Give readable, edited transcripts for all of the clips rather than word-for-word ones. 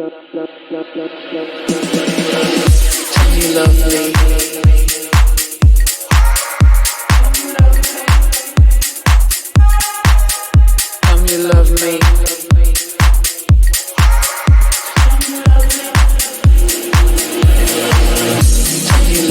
you love me. Come you love me. You love me.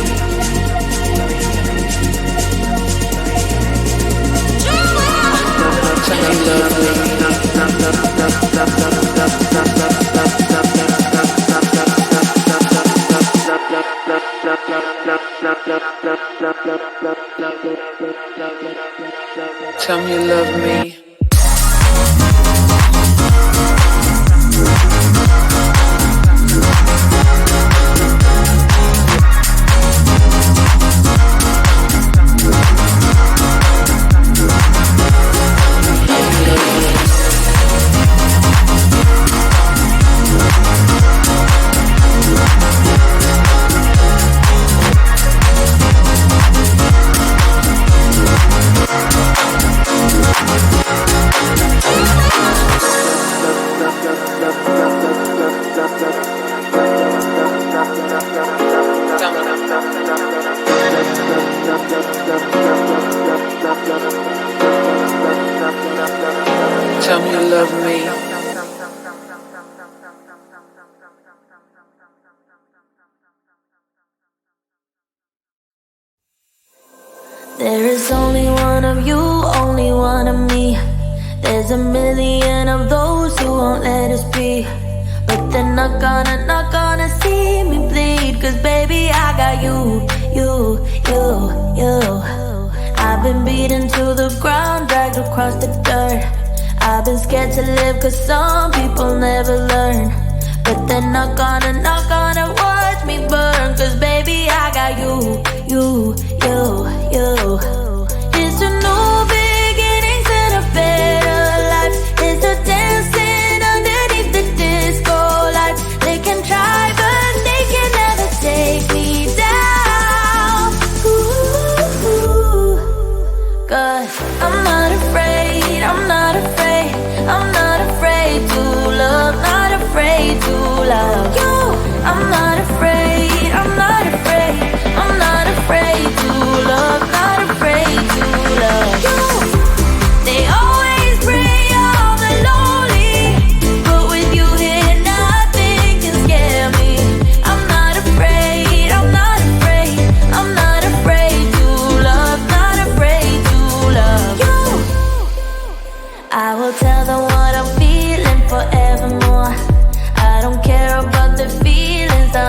Come you love me. Tell me you love me. Tell me you love me. There is only one of you, only one of me. There's a million of those who won't let us be. But they're not gonna see me bleed. Cause baby I got you. I've been beaten to the ground, dragged across the dirt. I've been scared to live cause some people never learn. But they're not gonna watch me burn. Cause baby I got you. It's a new beginnings and a better life. It's a dancing underneath the disco lights. They can try but they can never take me down. Ooh, cause I'm not afraid, I'm not afraid. I'm not afraid to love, not afraid to love you. I'm not afraid, I'm not afraid. I'm not afraid to love, not afraid to love you. They always pray all the lonely, but with you here nothing can scare me. I'm not afraid, I'm not afraid. I'm not afraid to love, not afraid to love you. I will tell them what I'm feeling forevermore. I don't care about the feelings, I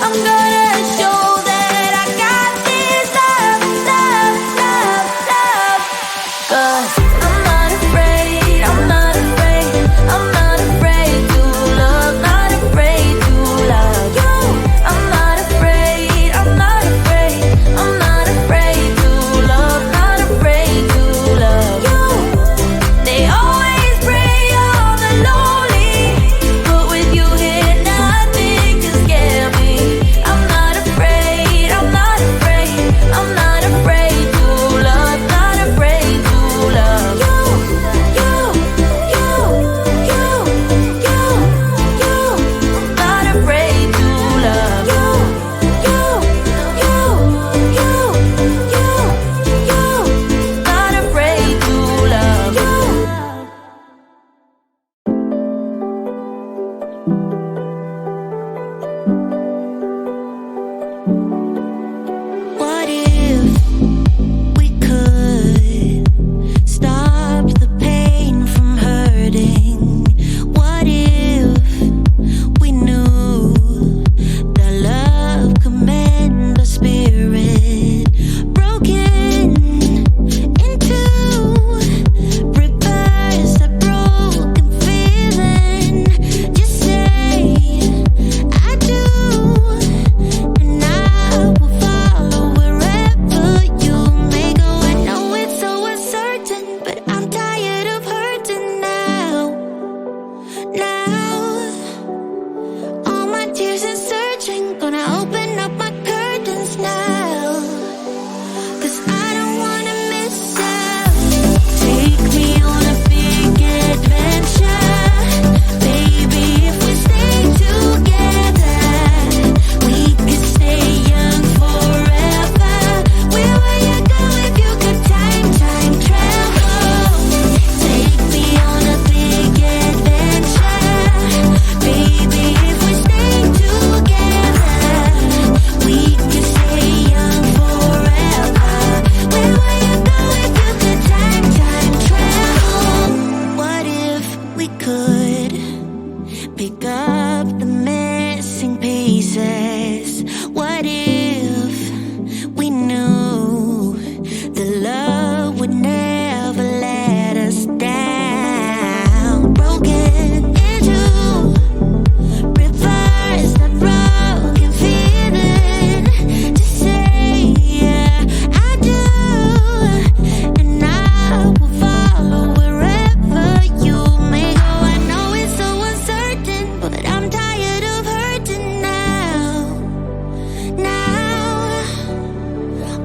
I'm gonna show that I got this love, love, love, love. 'Cause I'm not afraid, I'm not afraid, I'm not afraid to love, not afraid to love you. I'm not afraid, I'm not afraid, I'm not afraid to love, not afraid to love you. They always pray all the lonely, but with you here nothing can scare me. I'm not afraid, I'm not afraid, I'm not afraid to love, not afraid to love you. You, you, you, you, you. Not afraid to love you. You, you, you, you, you. Not afraid to love you. What if we could stop the pain from hurting? What if we knew that love could mend the spirit? Broken into repairs that broken feeling. Just say I do, and I will follow wherever you may go. I know it's so uncertain, but I'm tired of hurting now. Now, all my tears and searching, gonna open up my curtains now. 'Cause I don't wanna miss out. Take me on a big adventure, baby. If we stay together, we could stay young forever. Where would you go if you could time travel? Take me on a big adventure, baby. If we stay together, we could stay young forever. Where would you go if you could time travel? What if we could pick up the missing pieces? What if we knew the love would never let us down? Broken into reverse that broken feeling. Just say I do, and I will follow wherever you may go. I know it's so uncertain, but I'm tired of hurting now. Now,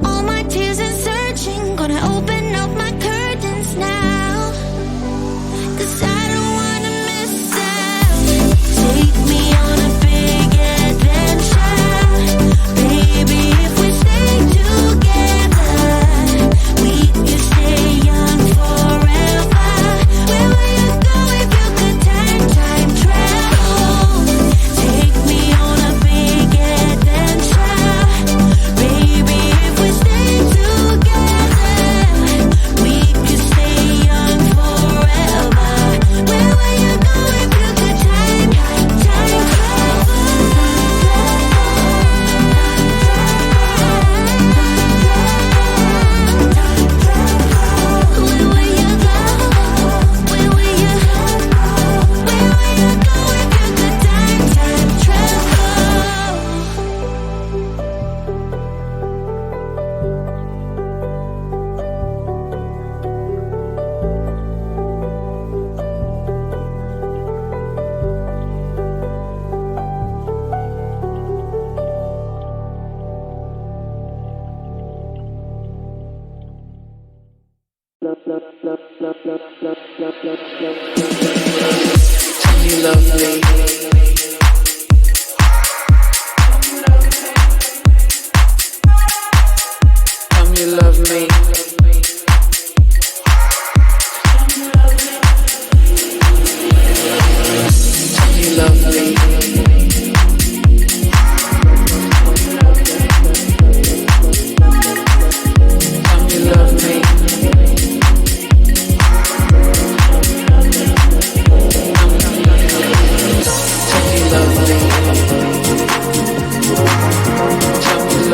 all my tears and searching, gonna open up my curtains now. 'Cause I don't wanna miss out. Take me on a big adventure, baby. If we stay together, we could stay young forever. Where would you go if you could time travel? Take me on a big adventure, baby. If we stay together, we could stay young forever. Where would you go if you could time travel? Where would you go? Where would you go? Where would you go if you could time travel? Tell me you love me. Tell me you love me. Tell me you love me. Tell me you love me. Tell me you love me.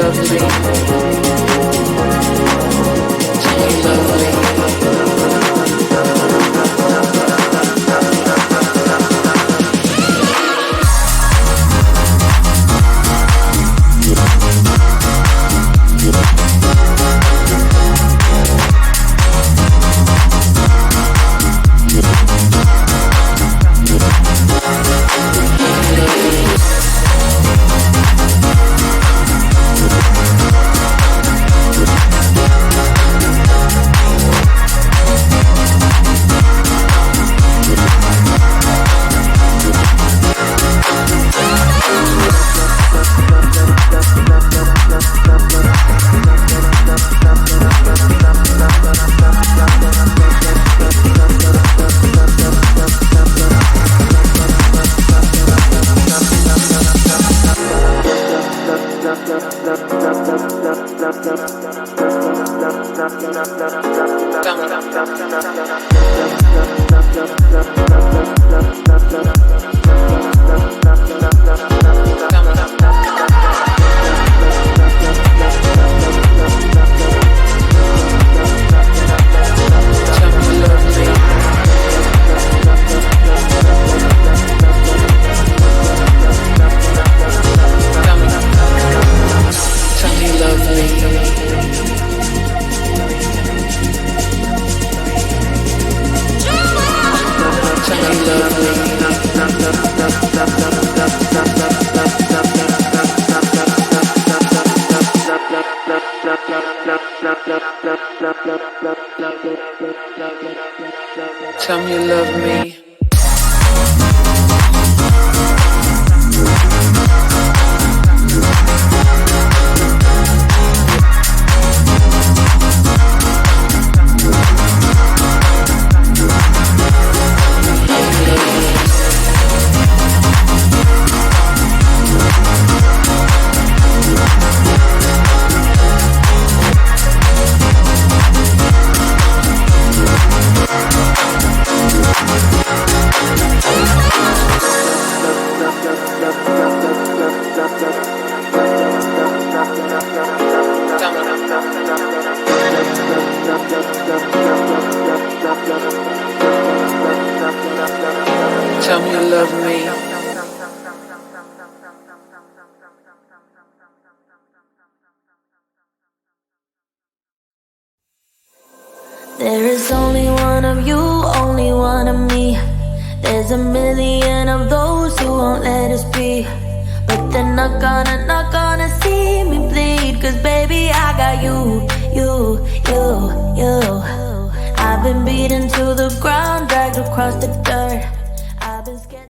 love me? Tell me you love me. Tell me you love me. Tell me you love me. There is only one of you, only one of me. There's a million of those who won't let us be. But they're not gonna see me bleed. Cause baby I got you. I've been beaten to the ground, dragged across the